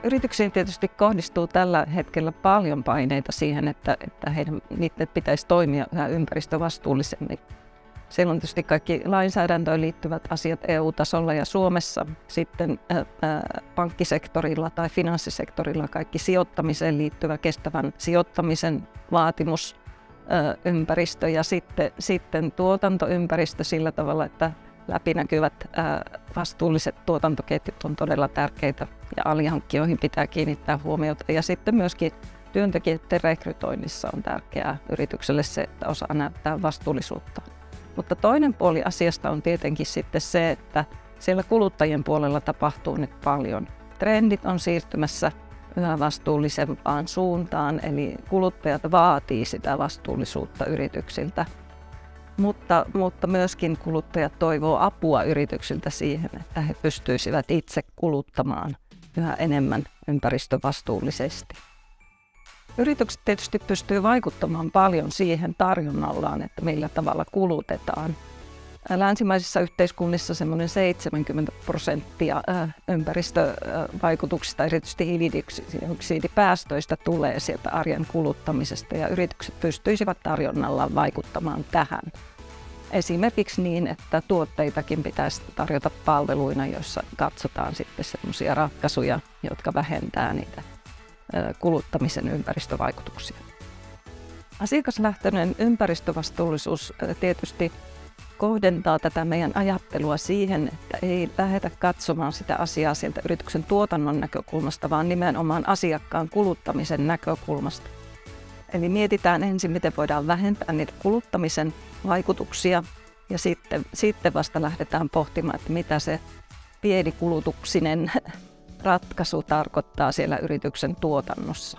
Yrityksiin tietysti kohdistuu tällä hetkellä paljon paineita siihen, että niiden pitäisi toimia yhä ympäristövastuullisemmin. Siellä on tietysti kaikki lainsäädäntöön liittyvät asiat EU-tasolla ja Suomessa. Sitten pankkisektorilla tai finanssisektorilla kaikki sijoittamiseen liittyvä kestävän sijoittamisen vaatimusympäristö ja sitten tuotantoympäristö sillä tavalla, että läpinäkyvät vastuulliset tuotantoketjut on todella tärkeitä ja alihankkijoihin pitää kiinnittää huomiota. Ja sitten myöskin työntekijöiden rekrytoinnissa on tärkeää yritykselle se, että osaa näyttää vastuullisuutta. Mutta toinen puoli asiasta on tietenkin sitten se, että siellä kuluttajien puolella tapahtuu nyt paljon. Trendit on siirtymässä yhä vastuullisempaan suuntaan, eli kuluttajat vaatii sitä vastuullisuutta yrityksiltä. Mutta myöskin kuluttajat toivoo apua yrityksiltä siihen, että he pystyisivät itse kuluttamaan yhä enemmän ympäristövastuullisesti. Yritykset tietysti pystyy vaikuttamaan paljon siihen tarjonnallaan, että millä tavalla kulutetaan. Länsimaisissa yhteiskunnissa semmoinen 70% ympäristövaikutuksista, erityisesti hiilidioksidipäästöistä, tulee sieltä arjen kuluttamisesta ja yritykset pystyisivät tarjonnallaan vaikuttamaan tähän. Esimerkiksi niin, että tuotteitakin pitäisi tarjota palveluina, joissa katsotaan sitten semmoisia ratkaisuja, jotka vähentää niitä kuluttamisen ympäristövaikutuksia. Asiakaslähtöinen ympäristövastuullisuus tietysti kohdentaa tätä meidän ajattelua siihen, että ei lähdetä katsomaan sitä asiaa sieltä yrityksen tuotannon näkökulmasta, vaan nimenomaan asiakkaan kuluttamisen näkökulmasta. Eli mietitään ensin, miten voidaan vähentää niitä kuluttamisen vaikutuksia ja sitten vasta lähdetään pohtimaan, että mitä se pienikulutuksinen ratkaisu tarkoittaa siellä yrityksen tuotannossa.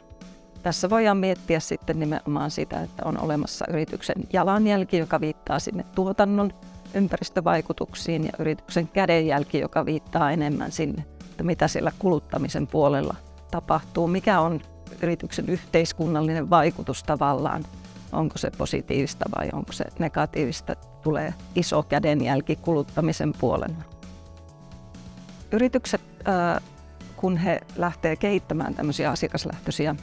Tässä voidaan miettiä sitten nimenomaan sitä, että on olemassa yrityksen jalanjälki, joka viittaa sinne tuotannon ympäristövaikutuksiin ja yrityksen kädenjälki, joka viittaa enemmän sinne, että mitä siellä kuluttamisen puolella tapahtuu, mikä on yrityksen yhteiskunnallinen vaikutus tavallaan, onko se positiivista vai onko se negatiivista, tulee iso kädenjälki kuluttamisen puolella. Yritykset, kun he lähtee kehittämään tämmöisiä asiakaslähtöisiä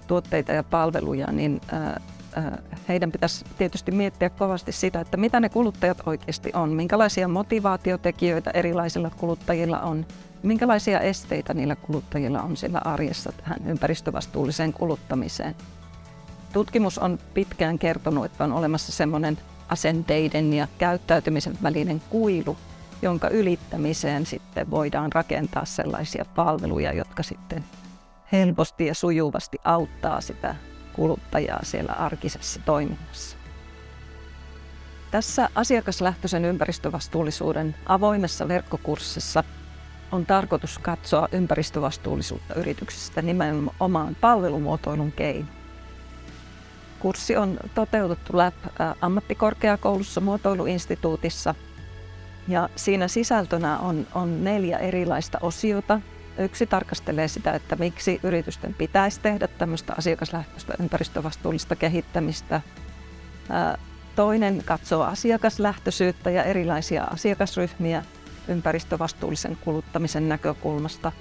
tuotteita ja palveluja, niin heidän pitäisi tietysti miettiä kovasti sitä, että mitä ne kuluttajat oikeasti on, minkälaisia motivaatiotekijöitä erilaisilla kuluttajilla on, minkälaisia esteitä niillä kuluttajilla on siellä arjessa tähän ympäristövastuulliseen kuluttamiseen. Tutkimus on pitkään kertonut, että on olemassa semmoinen asenteiden ja käyttäytymisen välinen kuilu, jonka ylittämiseen sitten voidaan rakentaa sellaisia palveluja, jotka sitten helposti ja sujuvasti auttaa sitä kuluttajaa siellä arkisessa toiminnassa. Tässä asiakaslähtöisen ympäristövastuullisuuden avoimessa verkkokurssissa on tarkoitus katsoa ympäristövastuullisuutta yrityksistä nimenomaan palvelumuotoilun keinoin. Kurssi on toteutettu ammattikorkeakoulussa Muotoiluinstituutissa ja siinä sisältönä on 4 erilaista osiota. Yksi tarkastelee sitä, että miksi yritysten pitäisi tehdä tämmöistä asiakaslähtöistä ympäristövastuullista kehittämistä. Toinen katsoo asiakaslähtöisyyttä ja erilaisia asiakasryhmiä ympäristövastuullisen kuluttamisen näkökulmasta.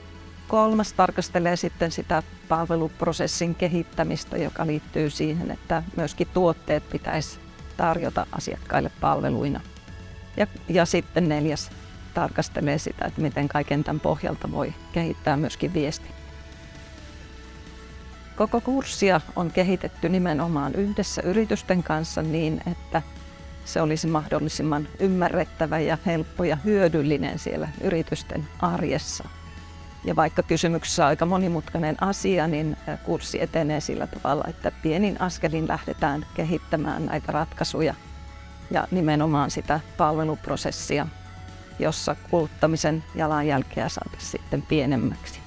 Kolmas tarkastelee sitten sitä palveluprosessin kehittämistä, joka liittyy siihen, että myöskin tuotteet pitäisi tarjota asiakkaille palveluina. Ja sitten 4. tarkastelee sitä, että miten kaiken tämän pohjalta voi kehittää myöskin viesti. Koko kurssia on kehitetty nimenomaan yhdessä yritysten kanssa niin, että se olisi mahdollisimman ymmärrettävä ja helppo ja hyödyllinen siellä yritysten arjessa. Ja vaikka kysymyksessä on aika monimutkainen asia, niin kurssi etenee sillä tavalla, että pienin askelin lähdetään kehittämään näitä ratkaisuja ja nimenomaan sitä palveluprosessia, jossa kuluttamisen jalanjälkeä saataisiin sitten pienemmäksi.